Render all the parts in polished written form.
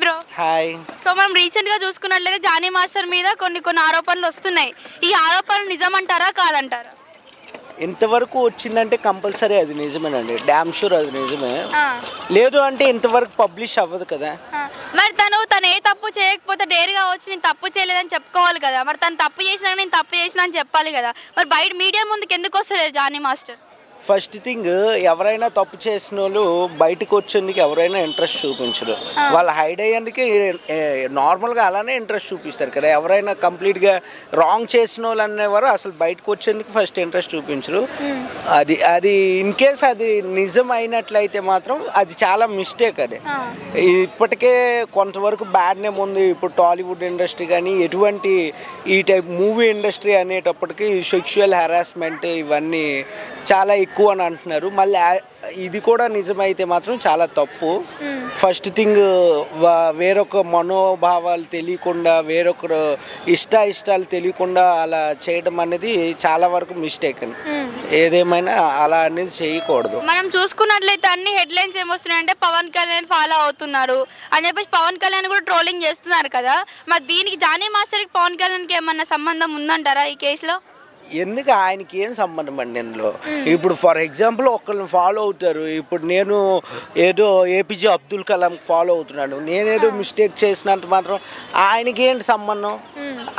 Bro. Hi. So మనం రీసెంట్గా చూసుకున్నట్లయితే జానీ మాస్టర్ మీద కొన్ని ఆరోపణలు వస్తున్నాయి. ఈ ఆరోపణలు నిజమంటారా కాదంటారా? ఇంతవరకు వచ్చిందంటే కంపల్సరీ అది నిజమేనండి, డ్యామ్ షూర్ అది నిజమే. లేదు అంటే ఇంతవరకు పబ్లిష్ అవ్వదు కదా. మరి తను ఏ తప్పు చేయకపోతే డేర్గా వచ్చి నేను తప్పు చేయలేదని చెప్పుకోవాలి కదా. మరి తను తప్పు చేసినా నేను తప్పు చేసినా అని చెప్పాలి కదా. మరి బయట మీడియా ముందుకు ఎందుకు వస్తలేరు జానీ మాస్టర్? ఫస్ట్ థింగ్, ఎవరైనా తప్పు చేసిన వాళ్ళు బయటకు వచ్చేందుకు ఎవరైనా ఇంట్రెస్ట్ చూపించరు. వాళ్ళు హైడ్ అయ్యేందుకు నార్మల్గా అలానే ఇంట్రెస్ట్ చూపిస్తారు కదా. ఎవరైనా కంప్లీట్గా రాంగ్ చేసిన వాళ్ళు అనేవారు అసలు బయటకు వచ్చేందుకు ఫస్ట్ ఇంట్రెస్ట్ చూపించరు. అది ఇన్ కేస్ అది నిజం అయినట్లయితే మాత్రం అది చాలా మిస్టేక్. అది ఇప్పటికే కొంతవరకు బ్యాడ్ నేమ్ ఉంది. ఇప్పుడు టాలీవుడ్ ఇండస్ట్రీ కానీ ఎటువంటి ఈ టైప్ మూవీ ఇండస్ట్రీ అనేటప్పటికి సెక్షువల్ హెరాస్మెంట్ ఇవన్నీ చాలా ఎక్కువ అని అంటున్నారు. మళ్ళీ ఇది కూడా నిజమైతే మాత్రం చాలా తప్పు. ఫస్ట్ థింగ్, వేరొక మనోభావాలు తెలియకుండా, వేరొకరు ఇష్టాలు తెలియకుండా అలా చేయడం అనేది చాలా వరకు మిస్టేక్ అని. ఏదేమైనా అలా అనేది చేయకూడదు. మనం చూసుకున్నట్లయితే అన్ని హెడ్లైన్స్ ఏమొస్తున్నాయంటే పవన్ కళ్యాణ్ ఫాలో అవుతున్నారు అని చెప్పేసి పవన్ కళ్యాణ్ కూడా ట్రోలింగ్ చేస్తున్నారు కదా. మరి దీనికి జానీ మాస్టర్కి పవన్ కళ్యాణ్కి ఏమన్నా సంబంధం ఉందంటారా ఈ కేసులో? ఎందుకు ఆయనకి ఏం సంబంధం అండి ఇందులో? ఇప్పుడు ఫర్ ఎగ్జాంపుల్ ఒకళ్ళని ఫాలో అవుతారు. ఇప్పుడు నేను ఏదో ఏపీజే అబ్దుల్ కలాం ఫాలో అవుతున్నాను, నేనేదో మిస్టేక్ చేసినంత మాత్రం ఆయనకి ఏంటి సంబంధం?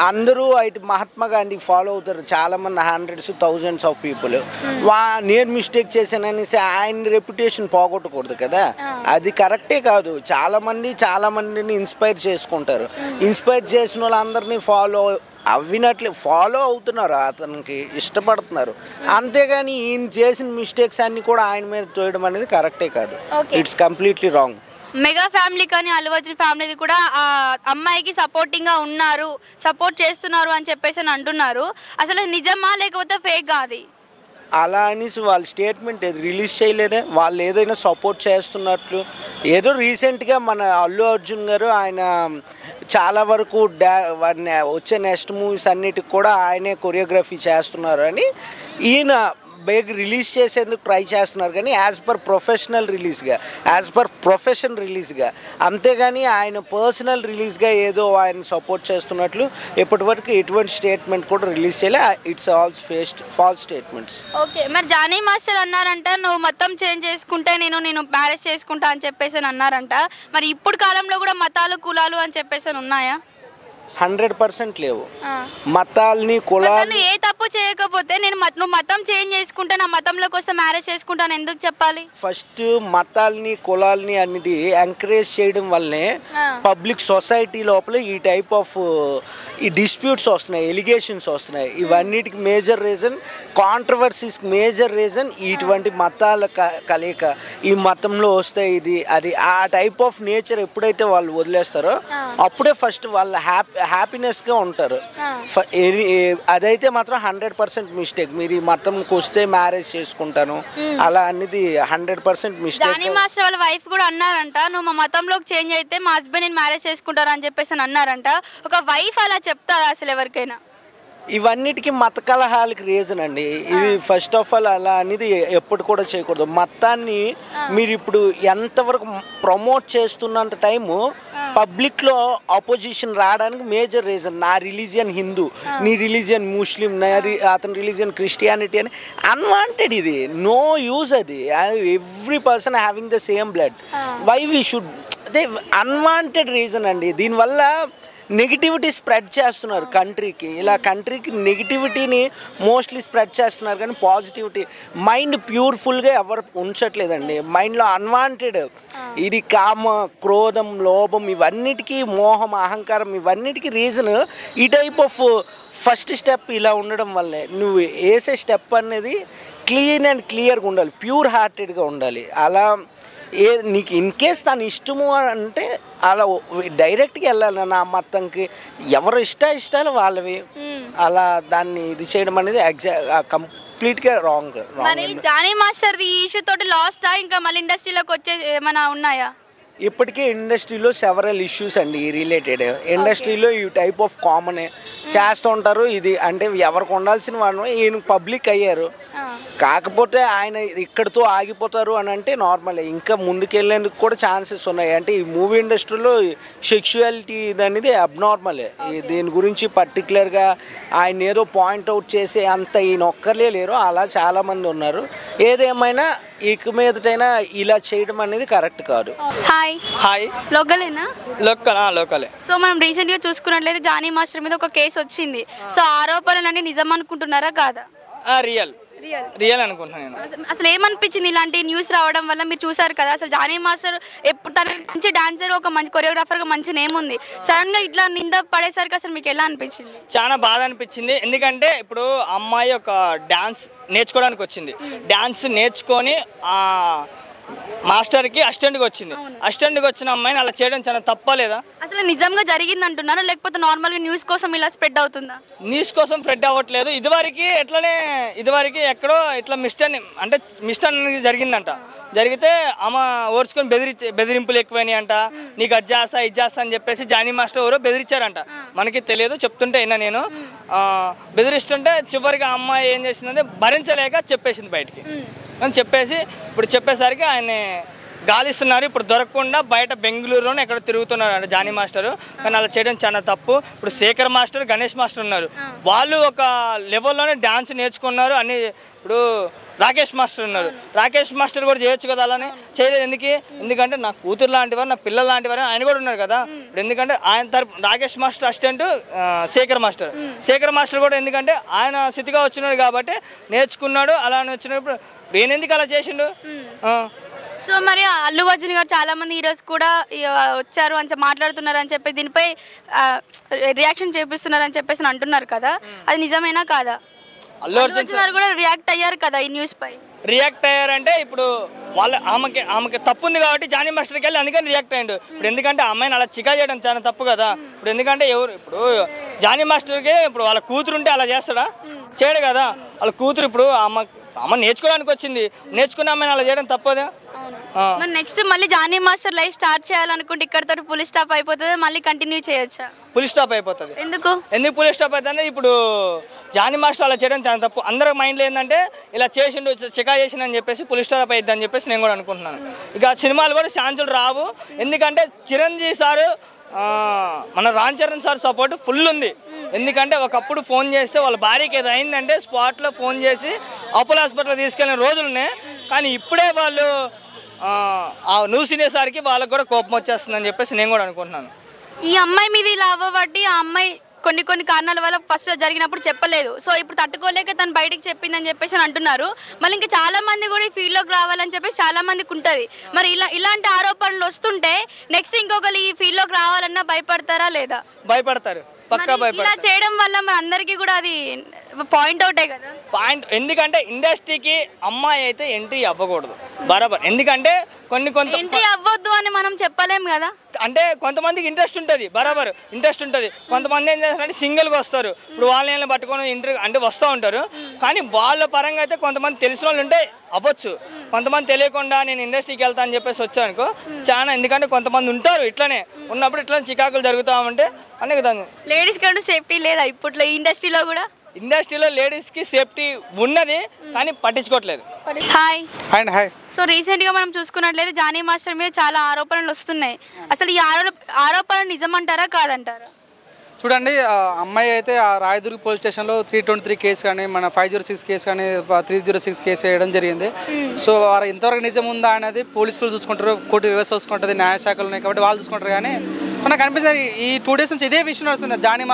అందరూ అయితే మహాత్మా గాంధీకి ఫాలో అవుతారు చాలామంది, హండ్రెడ్స్ థౌజండ్స్ ఆఫ్ పీపుల్. నేను మిస్టేక్ చేశాననేసి ఆయన రెప్యుటేషన్ పోగొట్టకూడదు కదా. అది కరెక్టే కాదు. చాలామందిని ఇన్స్పైర్ చేసుకుంటారు. ఇన్స్పైర్ చేసిన వాళ్ళందరినీ ఫాలో అవుతున్నారు, అతనికి ఇష్టపడుతున్నారు. అంతేగాని ఈయన చేసిన మిస్టేక్స్ అన్ని కూడా ఆయన మీద తోయడం అనేది కరెక్టే కాదు. It's completely wrong. Mega family కానీ అల్లు అర్జున్ ఫ్యామిలీ కూడా ఆ అమ్మాయికి సపోర్టింగ్గా సపోర్ట్ చేస్తున్నారు అని చెప్పేసి అంటున్నారు. అసలు నిజమా లేకపోతే ఫేక్ అది? అలా అనేసి వాళ్ళ స్టేట్మెంట్ ఏది రిలీజ్ చేయలేదే. వాళ్ళు ఏదైనా సపోర్ట్ చేస్తున్నట్లు ఏదో రీసెంట్గా మన అల్లు అర్జున్ గారు ఆయన చాలా వరకు వచ్చే నెక్స్ట్ మూవీస్ అన్నిటికి కూడా ఆయనే కొరియోగ్రఫీ చేస్తున్నారు అని ఈయన రిలీజ్ చేసేందుకు ట్రై చేస్తున్నారు. కానీ యాజ్ పర్ ప్రొఫెషన్ రిలీజ్గా, అంతేగాని ఆయన పర్సనల్ రిలీజ్గా ఏదో ఆయన సపోర్ట్ చేస్తున్నట్లు ఇప్పటివరకు ఎటువంటి స్టేట్మెంట్ కూడా రిలీజ్ చేయలే. It's all false statements. Okay, మరి జానీ మాస్టర్ అన్నారంట నువ్వు మొత్తం చేంజ్ చేసుకుంటే నేను మ్యారేజ్ చేసుకుంటా అని చెప్పేసి అన్నారంట. మరి ఇప్పుడు కాలంలో కూడా మతాలు కులాలు అని చెప్పేసి ఉన్నాయా? 100% లేవు. మతాల్ని కులాలు ఏ తప్పు చేయకపోతే నువ్వు మతం చేంజ్ చేసుకుంటా, నా మతంలోకి వస్తే మ్యారేజ్ చేసుకుంటాను ఎందుకు చెప్పాలి? ఫస్ట్ మతాల్ని కులాల్ని అనేది ఎంకరేజ్ చేయడం వల్లనే పబ్లిక్ సొసైటీ లోపల ఈ టైప్ ఆఫ్ ఈ డిస్ప్యూట్స్ వస్తున్నాయి, ఎలిగేషన్స్ వస్తున్నాయి. ఇవన్నిటికి major reason, controversies major reason ఇటువంటి మతాల కలయిక. ఈ మతంలో వస్తే ఇది అది ఆ టైప్ ఆఫ్ నేచర్ ఎప్పుడైతే వాళ్ళు వదిలేస్తారో అప్పుడే ఫస్ట్ వాళ్ళ హ్యాపీనెస్గా ఉంటారు. అదైతే మాత్రం 100% మిస్టేక్. మీరు ఈ మతంకి వస్తే మ్యారేజ్ చేసుకుంటాను అలా అనేది 100% మిస్టేక్. జానీ మాస్టర్ వాళ్ళ వైఫ్ కూడా అన్నారంట నువ్వు మా మతంలోకి చేంజ్ అయితే మా హస్బెండ్ నేను మ్యారేజ్ చేసుకుంటాను అని చెప్పేసి అన్నారంట. ఒక వైఫ్ అలా చెప్తారా అసలు ఎవరికైనా? ఇవన్నిటికీ మత కలహాలకి రీజన్ అండి ఇది. ఫస్ట్ ఆఫ్ ఆల్ అలా అనేది ఎప్పుడు కూడా చేయకూడదు. మతాన్ని మీరు ఇప్పుడు ఎంతవరకు ప్రమోట్ చేస్తున్నంత టైము పబ్లిక్లో ఆపోజిషన్ రావడానికి మేజర్ రీజన్ నా రిలీజియన్ హిందూ, నీ రిలీజియన్ ముస్లిం, అతని రిలీజియన్ క్రిస్టియానిటీ అని అన్వాంటెడ్. ఇది నో యూజ్. అది every person having the same blood. Why we should అదే అన్వాంటెడ్ రీజన్ అండి. దీనివల్ల నెగిటివిటీ స్ప్రెడ్ చేస్తున్నారు కంట్రీకి. ఇలా కంట్రీకి నెగిటివిటీని మోస్ట్లీ స్ప్రెడ్ చేస్తున్నారు కానీ పాజిటివిటీ మైండ్ ప్యూర్ఫుల్గా ఎవరు ఉంచట్లేదండి. మైండ్లో అన్వాంటెడ్ ఇది కామ, క్రోధం, లోభం ఇవన్నిటికీ, మోహం, అహంకారం ఇవన్నిటికీ రీజన్ ఈ టైప్ ఆఫ్ ఫస్ట్ స్టెప్ ఇలా ఉండడం వల్లే. నువ్వు వేసే స్టెప్ అనేది క్లీన్ అండ్ క్లియర్గా ఉండాలి, ప్యూర్ హార్టెడ్గా ఉండాలి. అలా నీకు ఇన్ కేస్ తను ఇష్టము అంటే అలా డైరెక్ట్గా వెళ్ళాలి. నా మతంకి ఎవరు ఇష్టాలు వాళ్ళవి. అలా దాన్ని ఇది చేయడం అనేది కంప్లీట్గా రాంగ్. మరి జానీ మాస్టర్ ఈ ఇష్యూ తోటి లాస్ట్ ఇంకా మళ్ళీ ఇండస్ట్రీలోకి వచ్చే ఏమైనా ఉన్నాయా? ఇప్పటికే ఇండస్ట్రీలో సెవరల్ ఇష్యూస్ అండి రిలేటెడ్. ఇండస్ట్రీలో ఈ టైప్ ఆఫ్ కామనే చేస్తూ ఉంటారు. ఇది అంటే ఎవరికి ఉండాల్సిన వాళ్ళు ఈయన పబ్లిక్ అయ్యారు. కాకపోతే ఆయన ఇక్కడితో ఆగిపోతారు అని అంటే నార్మల్, ఇంకా ముందుకెళ్ళేందుకు కూడా ఛాన్సెస్ ఉన్నాయి. అంటే ఈ మూవీ ఇండస్ట్రీలో సెక్షువాలిటీ ఇది అనేది అబ్నార్మలే. దీని గురించి పర్టికులర్గా ఆయన ఏదో పాయింట్అవుట్ చేసే అంత ఈయన ఒక్కర్లే లేరు, అలా చాలామంది ఉన్నారు. ఏదేమైనా ఇక మీదటైనా ఇలా చేయడం అనేది కరెక్ట్ కాదు. హాయ్ హాయ్ లోకలేనా? లోకలే. సో మనం రీసెంట్గా చూసుకున్నట్లయితే జానీ మాస్టర్ మీద ఒక కేసు వచ్చింది. సో ఆరోపణలు అన్ని నిజం అనుకుంటున్నారా కాదా? రియల్ అనుకుంటున్నాను నేను. అసలు ఏమనిపించింది ఇలాంటి న్యూస్ రావడం వల్ల? మీరు చూసారు కదా, అసలు జానీ మాస్టర్ ఎప్పుడు తన మంచి డాన్సర్, ఒక మంచి కొరియోగ్రాఫర్గా మంచి నేమ్ ఉంది, సడన్గా ఇట్లా నింద పడేసరికి అసలు మీకు ఎలా అనిపించింది? చాలా బాధ అనిపించింది. ఎందుకంటే ఇప్పుడు అమ్మాయి ఒక డాన్స్ నేర్చుకోవడానికి వచ్చింది, డాన్స్ నేర్చుకొని మాస్టర్కి అసిస్టెంట్గా వచ్చింది. అసిస్టెంట్గా వచ్చిన అమ్మాయిని అలా చేయడం చాలా తప్పలేదా? అసలు నిజంగా జరిగింది అంటున్నారా, లేకపోతే నార్మల్గా న్యూస్ కోసం ఇలా స్ప్రెడ్ అవుతుందా? న్యూస్ కోసం స్ప్రెడ్ అవ్వట్లేదు. ఇదివరకు ఎక్కడో ఇట్లా మిస్టేక్ జరిగిందంట. జరిగితే ఆమె ఓర్చుకొని బెదిరింపులు ఎక్కువైనాయి అంట. నీకు అది చేస్తా అని చెప్పేసి జానీ మాస్టర్ ఎవరో బెదిరించారంట. మనకి తెలియదు, చెప్తుంటే అయినా నేను బెదిరిస్తుంటే చివరికి ఆ అమ్మాయి ఏం చేసిందంటే భరించలేక చెప్పేసింది బయటికి. అని చెప్పేసరికి ఆయన గాలిస్తున్నారు. ఇప్పుడు దొరకకుండా బయట బెంగళూరులోనే ఎక్కడ తిరుగుతున్నారు అంటే జానీ మాస్టర్. కానీ అలా చేయడం చాలా తప్పు. ఇప్పుడు శేఖర్ మాస్టర్, గణేష్ మాస్టర్ ఉన్నారు, వాళ్ళు ఒక లెవెల్లోనే డ్యాన్స్ నేర్చుకున్నారు అన్ని. ఇప్పుడు రాకేష్ మాస్టర్ ఉన్నారు, రాకేష్ మాస్టర్ కూడా చేయొచ్చు కదా, అలానే చేయలేదు. ఎందుకంటే నా కూతురు లాంటివారు, నా పిల్లల లాంటివారు ఆయన కూడా ఉన్నారు కదా. ఇప్పుడు ఎందుకంటే ఆయన తరపు Rakesh master assistant Shekhar master కూడా ఎందుకంటే ఆయన స్థితిగా వచ్చినాడు కాబట్టి నేర్చుకున్నాడు. అలా వచ్చినప్పుడు నేను ఎందుకు అలా చేసిండు? సో మరి అల్లు అర్జున్ గారు చాలా మంది హీరోస్ కూడా వచ్చారు అని మాట్లాడుతున్నారు అని చెప్పి దీనిపై రియాక్షన్ చేపిస్తున్నారు అని చెప్పేసి అంటున్నారు కదా, అది నిజమేనా కాదా? అల్లు అర్జున్ గారు కూడా రియాక్ట్ అయ్యారు కదా ఈ న్యూస్ పై. రియాక్ట్ అయ్యారంటే ఇప్పుడు ఆమెకి తప్పు ఉంది కాబట్టి జానీ మాస్టర్కి వెళ్ళి అందుకని రియాక్ట్ అయ్యాడు. ఇప్పుడు ఎందుకంటే అమ్మాయిని అలా చికా చేయడం చాలా తప్పు కదా. ఇప్పుడు ఎందుకంటే ఇప్పుడు జానీ మాస్టర్కి ఇప్పుడు వాళ్ళ కూతురు ఉంటే అలా చేస్తాడా? చేయడు కదా. వాళ్ళ కూతురు ఇప్పుడు అమ్మ నేర్చుకోవడానికి వచ్చింది, నేర్చుకున్న అమ్మాయిని అలా చేయడం తప్పదా? మరి నెక్స్ట్ మళ్ళీ జానీ మాస్టర్ లైఫ్ స్టార్ట్ చేయాలనుకుంటే ఇక్కడతో ఫుల్ స్టాప్ అయిపోతుంది, మళ్ళీ కంటిన్యూ చేయొచ్చా? ఫుల్ స్టాప్ అయిపోతుంది. ఎందుకు ఫుల్ స్టాప్ అవుతుంది? ఇప్పుడు జానీ మాస్టర్ అలా చేయడం చాలా తప్పు. అందరి మైండ్లో ఏంటంటే ఇలా చేసిండు, చికా చేసిండు అని చెప్పేసి ఫుల్ స్టాప్ అయిద్ది అని చెప్పేసి నేను కూడా అనుకుంటున్నాను. ఇక సినిమాలు కూడా ఛాన్సులు రావు. ఎందుకంటే చిరంజీవి సారు, మన Ram Charan sir support full ఉంది. ఎందుకంటే ఒకప్పుడు ఫోన్ చేస్తే వాళ్ళ భార్యకి ఏదో అయిందంటే స్పాట్లో ఫోన్ చేసి అపోలో హాస్పిటల్ తీసుకెళ్ళిన రోజులున్నాయి. కానీ ఇప్పుడే వాళ్ళు న్యూస్ వినేసరికి వాళ్ళకి కూడా కోపం వచ్చేస్తుందని చెప్పేసి నేను కూడా అనుకుంటున్నాను. ఈ అమ్మాయి మీద ఇలా అవ్వబట్టి ఆ అమ్మాయి కొన్ని కారణాల వల్ల ఫస్ట్ జరిగినప్పుడు చెప్పలేదు. సో ఇప్పుడు తట్టుకోలేక తను బయటకు చెప్పిందని చెప్పేసి అంటున్నారు. మళ్ళీ ఇంకా చాలా మంది కూడా ఈ ఫీల్డ్లోకి రావాలని చెప్పేసి చాలా మందికి ఉంటుంది. మరి ఇలాంటి ఆరోపణలు వస్తుంటే నెక్స్ట్ ఇంకొకరు ఈ ఫీల్డ్లోకి రావాలన్నా భయపడతారా లేదా? భయపడతారు, పక్కా భయపడతారు. ఇలా చేయడం వల్ల మన అందరికీ కూడా అది పాయింట్ అవుటే కదా. ఎందుకంటే ఇండస్ట్రీకి అమ్మాయి అయితే ఎంట్రీ అవ్వకూడదు బరాబర్. ఎందుకంటే కొంత ఎంట్రీ అవ్వద్దు అని మనం చెప్పలేం కదా. అంటే కొంతమందికి ఇంట్రెస్ట్ ఉంటుంది, బరాబర్ ఇంట్రెస్ట్ ఉంటుంది. కొంతమంది ఏం చేస్తారంటే సింగిల్గా వస్తారు. ఇప్పుడు వాళ్ళని పట్టుకొని ఇంటర్వ్యూ అంటే వస్తూ ఉంటారు. కానీ వాళ్ళ పరంగా అయితే కొంతమంది తెలిసిన వాళ్ళు ఉంటే అవ్వచ్చు, కొంతమంది తెలియకుండా నేను ఇండస్ట్రీకి వెళ్తా అని చెప్పేసి వచ్చానుకో చాలా. ఎందుకంటే కొంతమంది ఉంటారు ఇట్లానే ఉన్నప్పుడు ఇట్లా చికాకులు జరుగుతామంటే అనే కదా. లేడీస్కి అంటూ సేఫ్టీ లేదా ఇప్పట్లో ఈ ఇండస్ట్రీలో కూడా? ఇండస్ట్రీలో లేడీస్కి సేఫ్టీ ఉన్నది కానీ పట్టించుకోవట్లేదు. హాయ్. హాయ్. సో రీసెంట్గా మనం చూసుకున్నట్లయితే జానీ మాస్టర్ మీద చాలా ఆరోపణలు వస్తున్నాయి. అసలు ఈ ఆరోపణలు నిజమంటారా కాదంటారా? చూడండి, అమ్మాయి అయితే ఆ రాయదుర్గ్ పోలీస్ స్టేషన్లో 323 కేసు కానీ, మన 506 కేసు కానీ, 306 కేసు వేయడం జరిగింది. సో వారు ఇంతవరకు నిజం ఉందా అనేది పోలీసులు చూసుకుంటారు, కోర్టు వ్యవస్థ చూసుకుంటుంది, న్యాయశాఖలు ఉన్నాయి కాబట్టి వాళ్ళు చూసుకుంటారు. కానీ మనకు అనిపిస్తుంది ఈ 2 days నుంచి ఇదే విషయం వస్తుంది. జానీ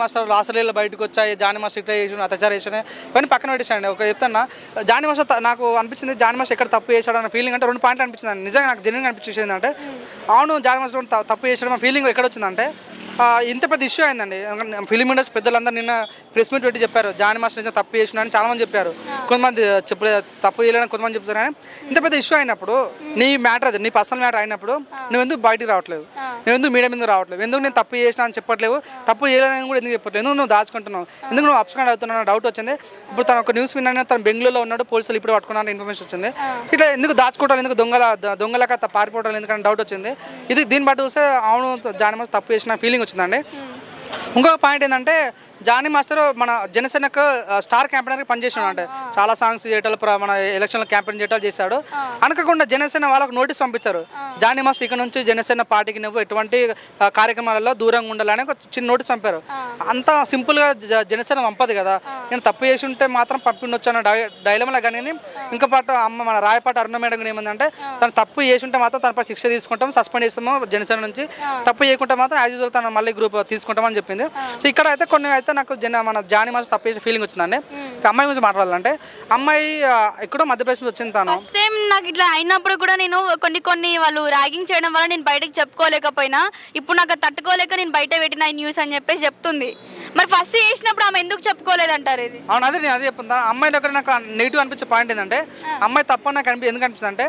మాస్టర్ రాసలీలు బయటకు వచ్చాయి, జానీ మాస్టర్ ఇట్లా చేసిన అత్యాచారం చేసిన ఇవన్నీ పక్కన పెట్టేసానండి. ఒక చెప్తాను, జానీ మాస్టర్ నాకు అనిపించింది జానీ మాస్టర్ ఎక్కడ తప్పు చేశాడు అన్న ఫీలింగ్ అంటే 2 పాయింట్లు అనిపించింది. నిజంగా నాకు జెన్యున్గా అనిపించేది అంటే అవును జానీ మాస్టర్ తప్పు చేశాడు అన్న ఫీలింగ్ ఎక్కడ వచ్చిందంటే ఇంత పెద్ద ఇష్యూ అయిందండి. ఫిలిం ఇండస్ట్రీ పెద్దలందరూ నిన్న ప్రెస్ మీట్ పెట్టి చెప్పారు జానీ మాస్టర్ నిజంగా తప్పు చేసిన అని చాలామంది చెప్పారు. కొంతమంది తప్పు చేయలేదని కొంతమంది చెప్తారు. కానీ ఇంత పెద్ద ఇష్యూ అయినప్పుడు నీ మ్యాటర్ అది నీ పర్సనల్ మ్యాటర్ అయినప్పుడు నువ్వు ఎందుకు బయటికి రావట్లేదు, నువ్వు ఎందుకు మీడియా మీద రావట్లేదు, ఎందుకు నేను తప్పు చేసిన అని చెప్పట్లేవు, తప్పు చేయలేదని కూడా ఎందుకు చెప్పట్లేదు, ఎందుకు నువ్వు దాచుకుంటున్నావు, ఎందుకు నువ్వు అప్స్కాండ్ అవుతున్నావు డౌట్ వచ్చింది. ఇప్పుడు తను ఒక న్యూస్ విన్నాను, తను బెంగళూరులో ఉన్నాడు, పోలీసులు ఇప్పుడు పట్టుకున్నాను ఇన్ఫర్మేషన్ వచ్చింది. ఇట్లా ఎందుకు దాచుకోవటాలు, ఎందుకు దొంగలక పారిపోవటాలు ఎందుకంటే డౌట్ వచ్చింది. దీన్ని బట్టి చూస్తే అవును జానీ మాస్టర్ తప్పు చేసిన ఫీలింగ్ వచ్చిందండి. ఇంకొక పాయింట్ ఏంటంటే జానీ మాస్టర్ మన జనసేనకు స్టార్ క్యాంపెయినర్గా పనిచేసాడు. అంటే చాలా సాంగ్స్ చేయటాలు మన ఎలక్షన్లో క్యాంపెయిన్ చేయటాలు చేశాడు. అనకుండా జనసేన వాళ్ళకు నోటీస్ పంపించారు, జానీ మాస్టర్ ఇక్కడ నుంచి జనసేన పార్టీకి నువ్వు ఎటువంటి కార్యక్రమాలలో దూరంగా ఉండాలని ఒక చిన్న నోటీస్ పంపారు. అంత సింపుల్గా జనసేన పంపదు కదా, నేను తప్పు చేసి ఉంటే మాత్రం పంపిండొచ్చు అన్న డైలమాలో కానీ. ఇంకా పాటు మన రాయపాటి అరుణ మేడం ఏమందంటే తను తప్పు చేసి ఉంటే మాత్రం తనపై శిక్ష తీసుకుంటాం, సస్పెండ్ చేస్తాము జనసేన నుంచి, తప్పు చేయకుంటే మాత్రం యాజ్ యూజువల్ తను మళ్ళీ గ్రూప్ తీసుకుంటామని చెప్పింది. సో ఇక్కడ అయితే కొన్ని అయితే నాకు మన జానీ మాస్టర్ తప్పు చేసే ఫీలింగ్ వచ్చిందండి. అమ్మాయి గురించి మాట్లాడాలంటే అమ్మాయి ఎక్కడో మధ్యప్రదేశ్ నుంచి వచ్చింది. తను ఫస్ట్ టైం నాకు ఇట్లా అయినప్పుడు కూడా నేను కొన్ని వాళ్ళు ర్యాగింగ్ చేయడం వల్ల నేను బయటకు చెప్పుకోలేకపోయినా ఇప్పుడు నాకు తట్టుకోలేక నేను బయట పెట్టిన న్యూస్ అని చెప్పేసి చెప్తుంది. మరి ఫస్ట్ చేసినప్పుడు ఆమె ఎందుకు చెప్పుకోలేదంటారు? ఇది అవును, అదే నేను అదే చెప్తాను. అమ్మాయిలో ఒకటి నాకు నెగిటివ్ అనిపించే పాయింట్ ఏంటంటే అమ్మాయి తప్ప నాకు ఎందుకు అనిపిస్తుంది అంటే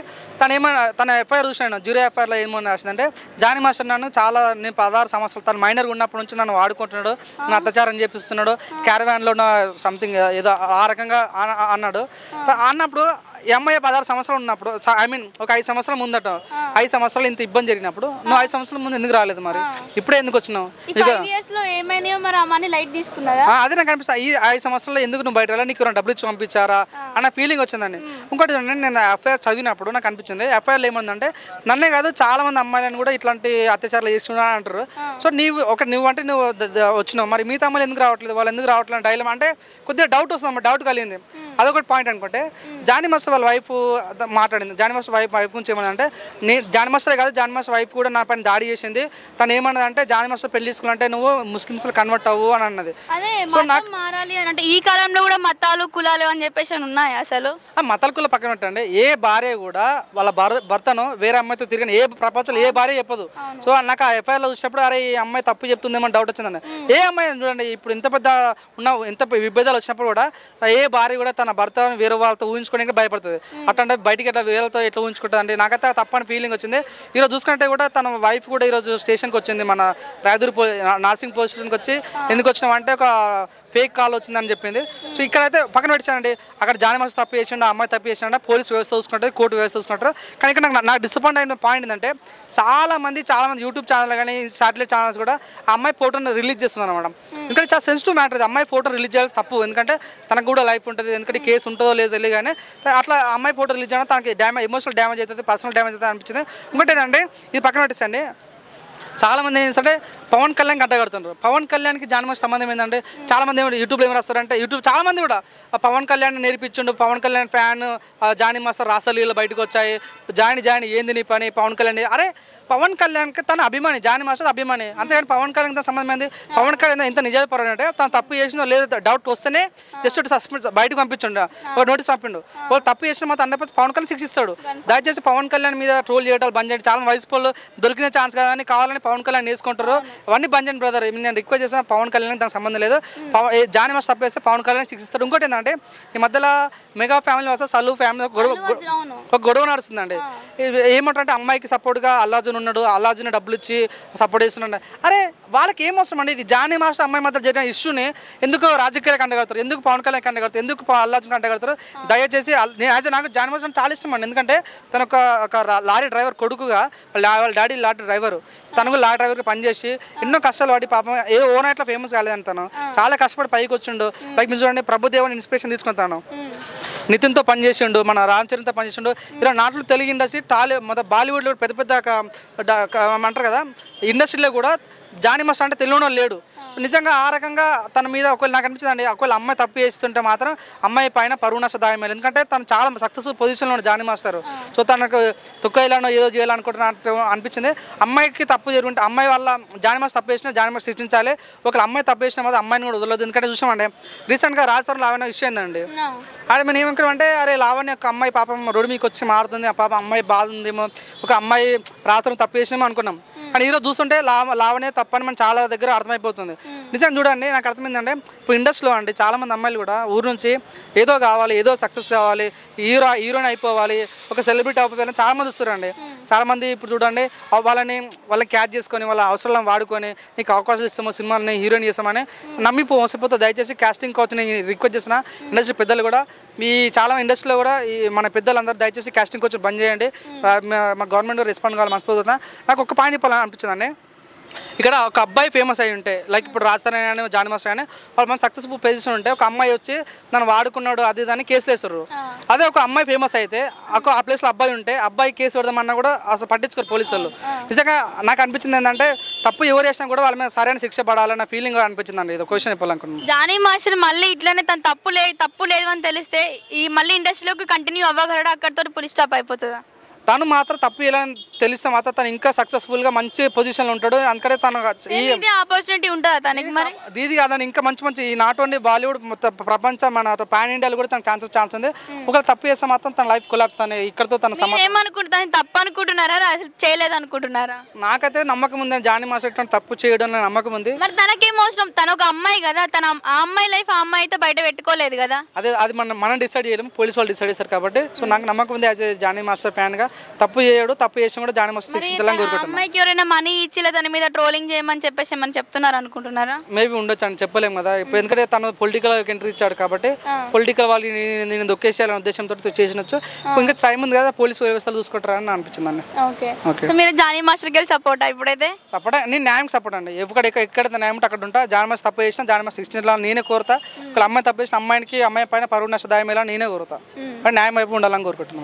తన ఎఫ్ఐఆర్ చూసినాను, జ్యూరీ ఎఫ్ఐఆర్లో ఏమని రాసిందంటే జానీ మాస్టర్ నన్ను చాలా నేను 16 సంవత్సరాలు తను మైనర్గా ఉన్నప్పటి నుంచి నన్ను వాడుకుంటున్నాడు, నన్ను అత్యాచారం చేపిస్తున్నాడు, క్యారవాన్లో సంథింగ్ ఏదో ఆ రకంగా అన్నాడు. అన్నప్పుడు ఈ అమ్మాయి 16 సంవత్సరాలు ఉన్నప్పుడు ఐ మీన్ ఒక 5 సంవత్సరాల ముందట 5 సంవత్సరాలు ఇంత ఇబ్బంది జరిగినప్పుడు నువ్వు 5 సంవత్సరాల ముందు ఎందుకు రాలేదు, మరి ఇప్పుడే ఎందుకు వచ్చినావు? అదే నాకు అనిపిస్తుంది, ఈ 5 సంవత్సరాలు ఎందుకు నువ్వు బయట రాలేదు, నీకు డబ్బులు ఇచ్చి పంపించారా అన్న ఫీలింగ్ వచ్చిందండి. ఇంకోటి నేను ఎఫ్ఐఆర్ చదివినప్పుడు నాకు అనిపించింది, ఎఫ్ఐఆర్లో ఏముందంటే నన్నే కాదు చాలా మంది అమ్మాయిలను కూడా ఇట్లాంటి అత్యాచారాలు చేస్తున్నా అంటారు. సో నువ్వు అంటే నువ్వు వచ్చినావు, మరి మిగతా అమ్మాయిలు ఎందుకు రావట్లేదు, వాళ్ళు ఎందుకు రావట్లేదు డైలమా అంటే కొద్దిగా డౌట్ వస్తుంది, డౌట్ కలిగింది. అదొకటి పాయింట్ అనుకుంటే జానీ మాస్టర్ వాళ్ళ వైఫ్ మాట్లాడింది. జానీ మాస్టర్ వైఫ్ గురించి ఏమన్నా జానీ మాస్టరే కాదు, జానీ మాస్టర్ వైఫ్ కూడా నా పైన దాడి చేసింది. తను ఏమన్నది అంటే జానీ మాస్టర్ పెళ్లి తీసుకున్నంటే నువ్వు ముస్లిమ్స్ కన్వర్ట్ అవ్వు అని అన్నది. సో నాకు మారాలి అంటే ఈ కాలంలో కూడా మతాలు కులాలు అని చెప్పేసి ఉన్నాయి. అసలు మతాల కుల పక్కన పెట్టండి, ఏ భార్య కూడా వాళ్ళ భర్తను వేరే అమ్మాయితో తిరిగిన ఏ ప్రపంచంలో ఏ భార్య చెప్పదు. సో నాకు ఆ ఎఫ్ఐఆర్లో చూసినప్పుడు అరే ఈ అమ్మాయి తప్పు చెప్తుందేమో డౌట్ వచ్చిందండి. ఏ అమ్మాయి చూడండి ఇప్పుడు ఇంత పెద్ద ఎంత విభేదాలు వచ్చినప్పుడు కూడా ఏ భార్య కూడా తన భర్తను వేరే వాళ్ళతో ఊహించుకోవడానికి భయపడుతుంది. అట్లా బయటికి ఎట్లా వేరేతో ఎట్లా ఊహించుకుంటుంది అంటే నాకైతే తప్పని ఫీలింగ్ వచ్చింది. ఈరోజు చూసుకుంటే కూడా తన వైఫ్ కూడా ఈరోజు స్టేషన్కి వచ్చింది, మన రాయదుర్గ్ నార్సింగ్ పోలీస్ స్టేషన్కి వచ్చి ఎందుకు వచ్చినామంటే ఒక ఫేక్ కాల్ వచ్చిందని చెప్పింది. సో ఇక్కడైతే పక్కన పెట్టానండి, అక్కడ జానీ మాస్టర్ తప్పు చేసిండు, అమ్మాయి తప్పు చేసిండ, పోలీస్ వ్యవస్థ చూసుకుంటారు, కోర్టు వ్యవస్థ చూసుకుంటారు. కానీ ఇక్కడ నాకు డిసప్పాయింట్ అయిన పాయింట్ ఏంటంటే చాలా మంది యూట్యూబ్ ఛానల్ కానీ సాటిలైట్ ఛానల్స్ కూడా ఆ అమ్మాయి ఫోటోని రిలీజ్ చేస్తున్నారు అనమాట. ఎందుకంటే చాలా సెన్సిటివ్ మ్యాటర్, అమ్మాయి ఫోటో రిలీజ్ చేయాల్సి తప్పు, ఎందుకంటే తనకు కూడా లైఫ్ ఉంటుంది, ఎందుకంటే కేసు ఉంటుందో లేదో తెలియదు. కానీ అట్లా అమ్మాయి ఫోటో రిలీజ్ చేయడం తనకి ఎమోషనల్ డ్యామేజ్ అవుతుంది, పర్సనల్ డ్యామేజ్ అవుతుంది అనిపించింది. ఇంకోటి ఏంటంటే ఇది పక్కన పెట్టేసండి, చాలామంది ఏంటంటే పవన్ కళ్యాణ్కి అడ్డగడుతున్నారు. పవన్ కళ్యాణ్కి జానీ మాస్టర్ సంబంధం ఏంటంటే చాలామంది యూట్యూబ్లో ఏమి రాస్తారంటే చాలామంది కూడా పవన్ కళ్యాణ్ నేర్పించిండు, పవన్ కళ్యాణ్ ఫ్యాన్ జానీ మాస్టర్ రాసలీలు బయటకు వచ్చాయి, జానీ ఏంది నీ పని, పవన్ కళ్యాణ్ అరే పవన్ కళ్యాణ్కి తన అభిమాని, జానీ మాస్టర్ అభిమాని, అంతేగాని పవన్ కళ్యాణ్ తన సంబంధం ఏంది? పవన్ కళ్యాణ్ ఎంత నిజాయితీ అంటే తను తప్పు చేసిందో లేదో డౌట్ వస్తేనే జస్ట్ సస్పెండ్ బయటకు పంపించండు, ఒక నోటీస్ పంపిండు. వాళ్ళు తప్పు చేసిన మాత్రం అన్నప్పుడు పవన్ కళ్యాణ్ శిక్షిస్తాడు. దయచేసి పవన్ కళ్యాణ్ మీద ట్రోల్ చేయడాలు బంద్ చేయండి. చాలా వయసు వాళ్ళు దొరికిన ఛాన్స్ కానీ కావాలని పవన్ కళ్యాణ్ వేసుకుంటారు, అవన్నీ బంద్ చేయండి బ్రదర్. నేను రిక్వెస్ట్ చేసిన పవన్ కళ్యాణ్ దానికి సంబంధం లేదు, జానీ మాస్టర్ తప్పు చేస్తే పవన్ కళ్యాణ్ శిక్షిస్తాడు. ఇంకోటి ఏంటంటే ఈ మధ్యలో మెగా ఫ్యామిలీ వస్తే సల్లు ఫ్యామిలీ ఒక గొడవ నడుస్తుందండి. ఏమంటారంటే అమ్మాయికి సపోర్ట్గా అల్లార్జున్ ఉన్నాడు, అల్లార్జున్ డబ్బులు ఇచ్చి సపోర్ట్ చేస్తున్నాడు. అరే వాళ్ళకి ఏం అవసరం అండి? ఇది జానీ మాస్టర్ అమ్మాయి మధ్య జరిగిన ఇష్యూని ఎందుకు రాజకీయాలకు అంటగడతారు, ఎందుకు పవన్ కళ్యాణ్ అంటగడతారు, ఎందుకు అల్లార్జున్ అంటగడతారు? దయచేసి నాకు జానీ మాస్టర్ చాలా ఇష్టం అండి, ఎందుకంటే తను ఒక లారీ డ్రైవర్ కొడుకుగా వాళ్ళ డాడీ లారీ డ్రైవర్, తను లారీ డ్రైవర్గా పనిచేసి ఎన్నో కష్టాలు పడి పాపం ఏ ఓ నైట్లో ఫేమస్ కాలేదని తను చాలా కష్టపడి పైకి వచ్చిండు. పైకి మీరు చూడండి ప్రభుదేవని ఇన్స్పిరేషన్ తీసుకుంటాను, నితిన్తో పనిచేసిండు, మన రామ్ చరణ్తో పనిచేసిండు. ఇలా నాట్లో తెలుగు ఇండస్ట్రీ బాలీవుడ్లో పెద్ద పెద్ద అంటారు కదా ఇండస్ట్రీలో కూడా జానీ మాస్టర్ అంటే తెలియడం లేడు. నిజంగా ఆ రకంగా తన మీద ఒకవేళ నాకు అనిపించిందండి, ఒకవేళ అమ్మాయి తప్పు చేస్తుంటే మాత్రం అమ్మాయి పైన పరువు నష్ట దాయమేది, ఎందుకంటే తను చాలా సక్సెస్ఫుల్ పొజిషన్లో ఉన్నాడు జానీ మాస్టర్. సో తనకు తొక్కేయాలనో ఏదో చేయాలనుకుంటున్నట్టు అనిపించింది. అమ్మాయికి తప్పు జరుగుంటే అమ్మాయి వల్ల జానీ మాస్టర్ తప్పు చేసినా జానీ మాస్టర్ శిక్షించాలి, ఒకవేళ అమ్మాయి తప్పు చేసిన మాత్రం అమ్మాయిని కూడా వదలదు. ఎందుకంటే చూసామండి రీసెంట్గా రాజస్థాన్ లావణ్య విషయం ఏందండి, అదే మేము ఏమనుకున్నామంటే అరే లావణ్య ఒక అమ్మాయి పాపం రోడ్డు మీకు వచ్చి మారుతుంది, ఆ పాప అమ్మాయి బాధ ఉందేమో, ఒక అమ్మాయి రాత్రం తప్పు చేసినామో అనుకున్నాం. కానీ ఈరోజు చూస్తుంటే లావణ్య తప్పని మనం చాలా దగ్గర అర్థమైపోతుంది. నిజంగా చూడండి నాకు అర్థమైందంటే ఇప్పుడు ఇండస్ట్రీలో అండి చాలామంది అమ్మాయిలు కూడా ఊరు నుంచి ఏదో కావాలి, ఏదో సక్సెస్ కావాలి, హీరోయిన్ అయిపోవాలి, ఒక సెలబ్రిటీ అయిపోవాలి చాలామంది వస్తారండి. చాలామంది ఇప్పుడు చూడండి వాళ్ళని క్యాచ్ చేసుకొని వాళ్ళ అవసరాలను వాడుకొని నీకు అవకాశాలు ఇస్తామో సినిమాలని హీరోయిన్ చేస్తామని నమ్మి మోసపోతే దయచేసి కాస్టింగ్ కోచ్ని రిక్వెస్ట్ చేసిన ఇండస్ట్రీ పెద్దలు కూడా ఈ చాలా ఇండస్ట్రీలో కూడా ఈ మన పెద్దలందరూ దయచేసి కాస్టింగ్ కోచ్ బంద్ చేయండి. మా గవర్నమెంట్ రెస్పాండ్ కావాలి మనస్ఫూర్తిగా. నాకు ఒక పాయింట్ చెప్పాలని అనిపించిందండి, ఇక్కడ ఒక అబ్బాయి ఫేమస్ అయి ఉంటే లైక్ ఇప్పుడు రాజధాని కానీ జానీ మాస్టర్ కానీ వాళ్ళు మన సక్సెస్ఫుల్ పొజిషన్ ఉంటే ఒక అమ్మాయి వచ్చి నన్ను వాడుకున్నాడు అది దాన్ని కేసులు వేస్తారు. అదే ఒక అమ్మాయి ఫేమస్ అయితే ఆ ప్లేస్లో అబ్బాయి ఉంటే అబ్బాయి కేసు పెడదామన్నా కూడా అసలు పట్టించుకోరు పోలీసు వాళ్ళు. నిజంగా నాకు అనిపించింది ఏంటంటే తప్పు ఎవరు చేసినా కూడా వాళ్ళ మీద సరైన శిక్ష పడాలన్న ఫీలింగ్ అనిపించింది అండి. ఇది క్వశ్చన్ చెప్పాలనుకున్నాను. జానీ మాస్టర్ మళ్ళీ ఇట్లనే తను తప్పు లేదు అని తెలిస్తే ఈ మళ్ళీ ఇండస్ట్రీలోకి కంటిన్యూ అవ్వగలడా, అక్కడితో పులి స్టాప్ అయిపోతుందా? తను మాత్రం తప్పు ఇలా తెలిస్తే మాత్రం తను ఇంకా సక్సెస్ఫుల్గా మంచి పొజిషన్లో ఉంటాడు. అందుకనే తను ఆపర్చునిటీ ఉంటుందా తనకి? మరి దీది కాదని ఇంకా మంచి ఈ నాట్ ఓన్లీ బాలీవుడ్ మొత్తం ప్రపంచం మన పాన్ ఇండియాలో కూడా తన ఛాన్స్ ఉంది. ఒకవేళ తప్పు చేస్తే మాత్రం తన లైఫ్ కొలాప్స్ తను ఇక్కడతో తన ఏమనుకుంటుంది? తప్పు అనుకుంటున్నారా, చేయలేదు అనుకుంటున్నారా? నాకైతే నమ్మకం ఉంది జానీ మాస్టర్ తప్పు చేయడం నమ్మకం ఉంది. మరి తనకేం అవసరం? తను ఒక అమ్మాయి కదా, ఆ అమ్మాయి లైఫ్ ఆ అమ్మాయి అయితే బయట పెట్టుకోలేదు కదా. అది మనం డిసైడ్ చేయలేము, పోలీసు వాళ్ళు డిసైడ్ చేస్తారు కాబట్టి. సో నాకు నమ్మకం ఉంది యాజ్ జానీ మాస్టర్ ఫ్యాన్ గా. తప్పు చేయడు, తప్పు చేసిన కూడా జానీ మాస్టర్ శిక్షించాలని కోరుకుంటున్నాను. అమ్మాయికి ఎవరైనా మనీ ఇచ్చిలే తన మీద ట్రోలింగ్ చేయమని చెప్పేసి ఏమని చెప్తున్నారు అనుకుంటున్నారా? మేబీ ఉండొచ్చు అని చెప్పలేము కదా. ఇప్పుడు ఎందుకంటే తను పొలిటికల్ ఎంట్రీ ఇచ్చాడు కాబట్టి పొలిటికల్ వాళ్ళు నేను దొక్కేసేయాలనే ఉద్దేశంతో చేసినచ్చు. ఇంకా టైం ఉంది కదా, పోలీసు వ్యవస్థలు చూసుకుంటారని అనిపించింది అండి. ఓకే, మీరు జానీ మాస్టర్కి వెళ్ళి సపోర్ట్ ఇప్పుడైతే? సపోర్ట్, నేను న్యాయం సపోర్ట్ అండి. ఎక్కడ న్యాయం ఉంటే అక్కడ ఉంటా. జానీ మాస్టర్ తప్పు చేసిన జానీ మాస్టర్ శిక్షించాలని నేనే కోరుతా. ఒక అమ్మాయి తప్పు చేసిన అమ్మాయి పైన పరువు నష్టదాయం నేనే కోరుతా. న్యాయం వైపు ఉండాలని కోరుకుంటున్నాను.